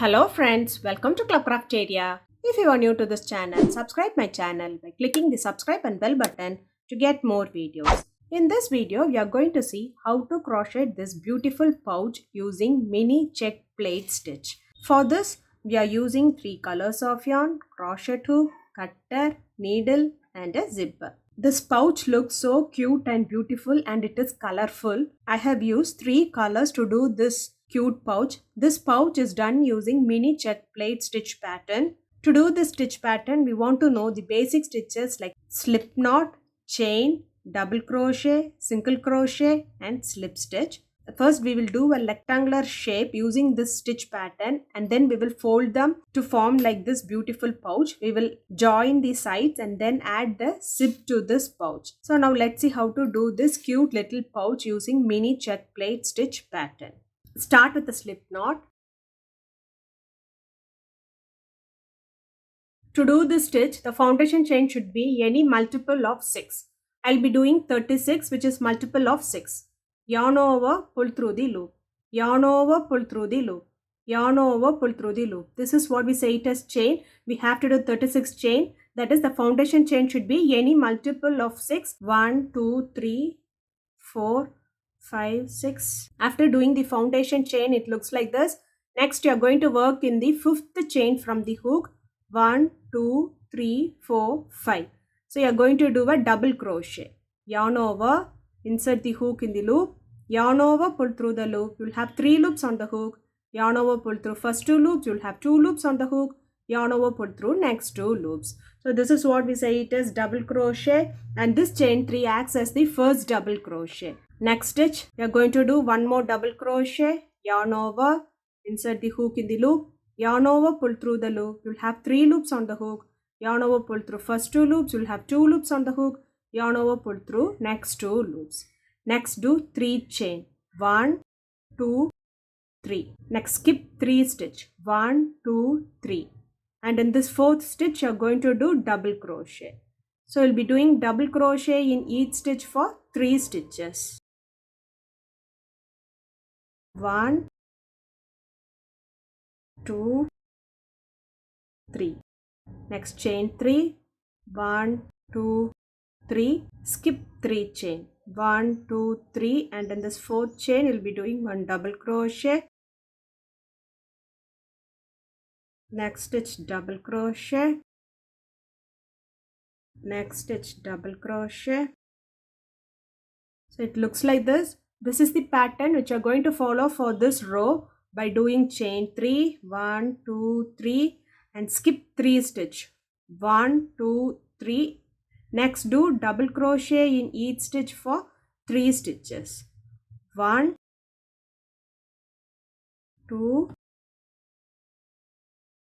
Hello friends, welcome to Club Crafteria. If you are new to this channel, subscribe my channel by clicking the subscribe and bell button to get more videos. In this video, we are going to see how to crochet this beautiful pouch using mini check plate stitch. For this, we are using 3 colors of yarn, crochet hook, cutter, needle and a zipper. This pouch looks so cute and beautiful and it is colorful. I have used 3 colors to do this cute pouch. This pouch is done using mini check plate stitch pattern. To do this stitch pattern, we want to know the basic stitches like slip knot, chain, double crochet, single crochet and slip stitch. First we will do a rectangular shape using this stitch pattern and then we will fold them to form like this beautiful pouch. We will join the sides and then add the zip to this pouch. So now let's see how to do this cute little pouch using mini check plate stitch pattern. Start with the slip knot. To do this stitch, the foundation chain should be any multiple of 6. I'll be doing 36, which is multiple of 6. Yarn over, pull through the loop. Yarn over, pull through the loop. Yarn over, pull through the loop. This is what we say it as chain. We have to do 36 chain. That is, the foundation chain should be any multiple of 6. 1, 2, 3, 4, 5, 6. After doing the foundation chain, it looks like this. Next, you are going to work in the 5th chain from the hook. 1, 2, 3, 4, 5. So you are going to do a double crochet. Yarn over, insert the hook in the loop. Yarn over, pull through the loop. You will have 3 loops on the hook. Yarn over, pull through first 2 loops. You will have 2 loops on the hook. Yarn over, pull through next 2 loops. So this is what we say it is double crochet, and this chain 3 acts as the first double crochet. Next stitch, you are going to do one more double crochet. Yarn over, insert the hook in the loop. Yarn over, pull through the loop. You will have 3 loops on the hook. Yarn over, pull through first 2 loops. You will have 2 loops on the hook. Yarn over, pull through next 2 loops. Next do 3 chain. 1, 2, 3. Next skip 3 stitch. 1, 2, 3. And in this 4th stitch, you are going to do double crochet. So you'll be doing double crochet in each stitch for 3 stitches. 1, 2, 3. Next chain 3. 1, 2, 3. Skip 3 chain. 1, 2, 3. And in this 4th chain, you'll be doing 1 double crochet. Next stitch double crochet. Next stitch double crochet. So it looks like this. This is the pattern which you are going to follow for this row by doing chain 3, 1, 2, 3 and skip 3 stitch. 1, 2, 3. Next do double crochet in each stitch for 3 stitches. 1, 2,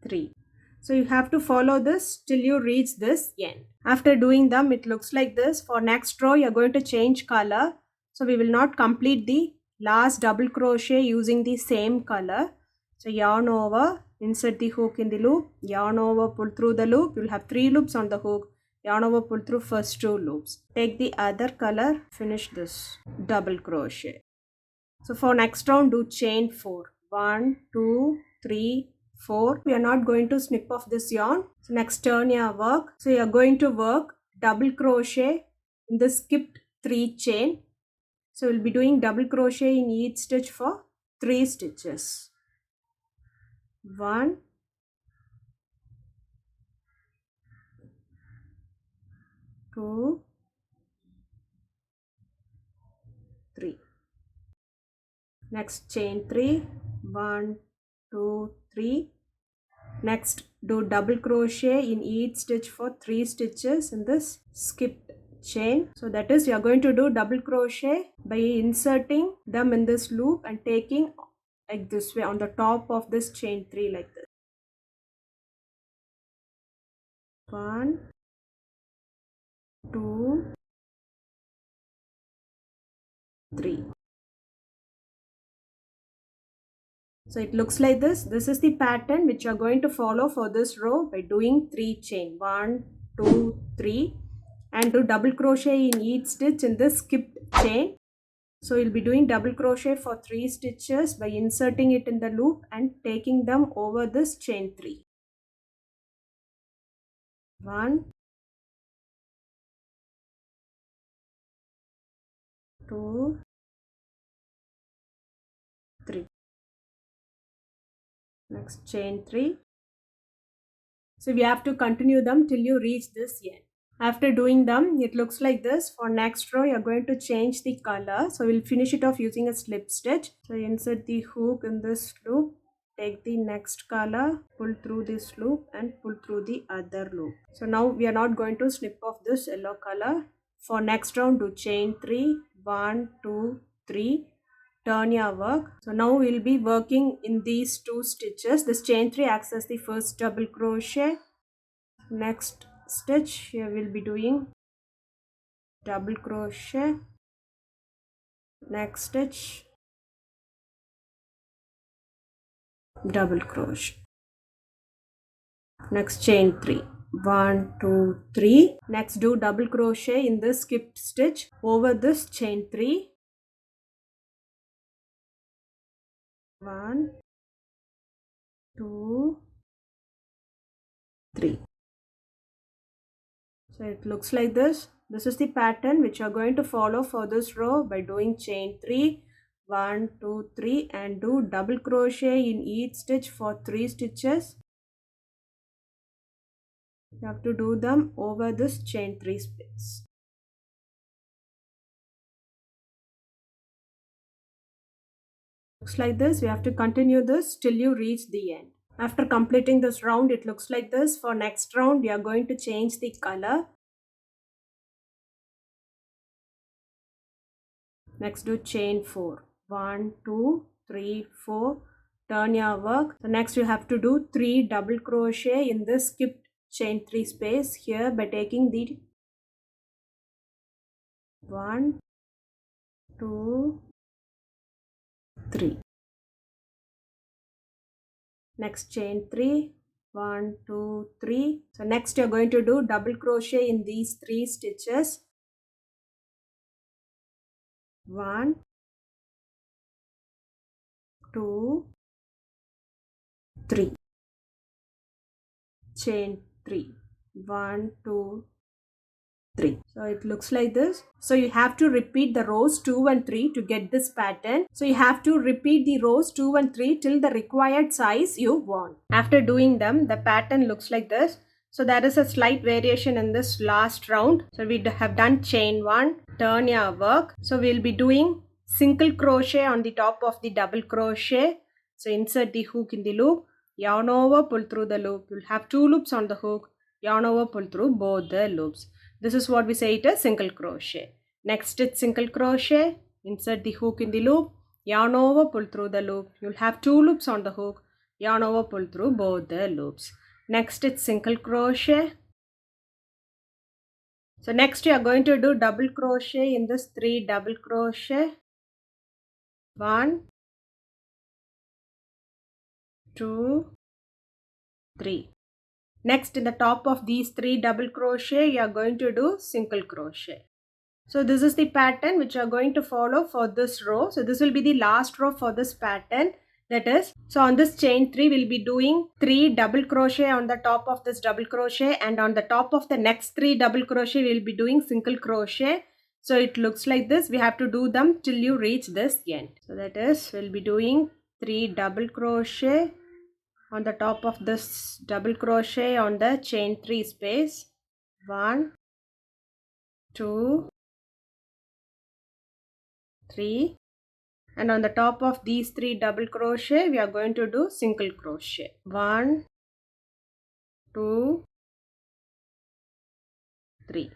3. So you have to follow this till you reach this end. After doing them, it looks like this. For next row, you are going to change color. So we will not complete the last double crochet using the same color. So yarn over, insert the hook in the loop. Yarn over, pull through the loop. You will have 3 loops on the hook. Yarn over, pull through first 2 loops. Take the other color, finish this double crochet. So for next round, do chain 4. 1, 2, 3, 4. We are not going to snip off this yarn. So next turn your work. So you are going to work double crochet in the skipped 3 chain. So we'll be doing double crochet in each stitch for 3 stitches. 1, 2, 3. Next chain 3. 1, 2, 3. Next do double crochet in each stitch for 3 stitches in this skipped chain. So that is, you are going to do double crochet by inserting them in this loop and taking like this way on the top of this chain 3 like this. 1, 2, 3. So it looks like this. This is the pattern which you are going to follow for this row by doing 3 chain. 1, 2, 3 and do double crochet in each stitch in this skipped chain. So you'll be doing double crochet for 3 stitches by inserting it in the loop and taking them over this chain 3. 1, 2, 3. Next chain 3. So we have to continue them till you reach this end. After doing them, it looks like this. For next row, you're going to change the color. So we'll finish it off using a slip stitch. So insert the hook in this loop. Take the next color, pull through this loop and pull through the other loop. So now we are not going to snip off this yellow color. For next round, do chain 3. 1, 2, 3. Turn your work. So now we'll be working in these 2 stitches. This chain 3 acts as the first double crochet. Next stitch, here we'll be doing double crochet. Next stitch, double crochet. Next chain 3. 1, 2, 3. Next do double crochet in this skipped stitch over this chain 3. 1, 2, 3. So it looks like this. This is the pattern which you are going to follow for this row by doing chain 3. 1, 2, 3 and do double crochet in each stitch for 3 stitches. You have to do them over this chain 3 space. Looks like this. We have to continue this till you reach the end. After completing this round, it looks like this. For next round, we are going to change the color. Next do chain 4. 1, 2, 3, 4. Turn your work. So next you have to do 3 double crochet in this skipped chain 3 space here by taking the 1, 2, 3. Next chain 3. 1, 2, 3. So next you're going to do double crochet in these 3 stitches. 1, 2, 3. Chain 3. 1, 2, 3. So it looks like this. So you have to repeat the rows 2 and 3 to get this pattern. So you have to repeat the rows 2 and 3 till the required size you want. After doing them, the pattern looks like this. So there is a slight variation in this last round. So we have done chain 1, turn your work. So we'll be doing single crochet on the top of the double crochet. So insert the hook in the loop, yarn over, pull through the loop. You'll have 2 loops on the hook, yarn over, pull through both the loops. This is what we say it is single crochet. Next it's single crochet, insert the hook in the loop, yarn over, pull through the loop. You'll have 2 loops on the hook, yarn over, pull through both the loops. Next it's single crochet. So next you are going to do double crochet in this 3 double crochet. 1, 2, 3. Next in the top of these 3 double crochet you are going to do single crochet. So this is the pattern which you are going to follow for this row. So this will be the last row for this pattern. That is, so on this chain 3 we'll be doing 3 double crochet on the top of this double crochet, and on the top of the next 3 double crochet we'll be doing single crochet. So it looks like this. We have to do them till you reach this end. So that is, we'll be doing 3 double crochet on the top of this double crochet on the chain 3 space. 1, 2, 3, and on the top of these 3 double crochet we are going to do single crochet. 1, 2, 3.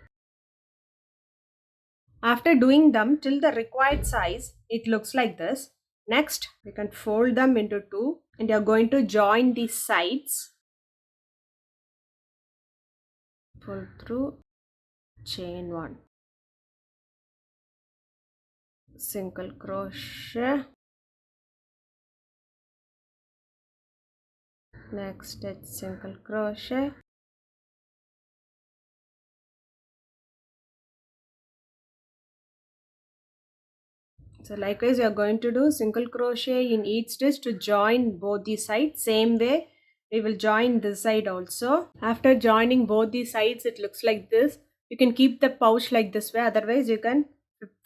After doing them till the required size, it looks like this. Next, we can fold them into 2 and you are going to join the sides. Pull through, chain 1, single crochet. Next it's single crochet. So likewise, you are going to do single crochet in each stitch to join both the sides. Same way, we will join this side also. After joining both the sides, it looks like this. You can keep the pouch like this way. Otherwise, you can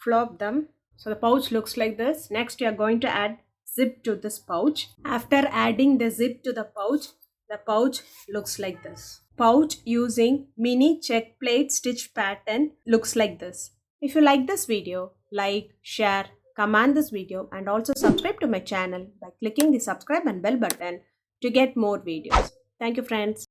flop them. So the pouch looks like this. Next, you are going to add zip to this pouch. After adding the zip to the pouch looks like this. Pouch using mini check plate stitch pattern looks like this. If you like this video, like, share, comment this video and also subscribe to my channel by clicking the subscribe and bell button to get more videos. Thank you friends.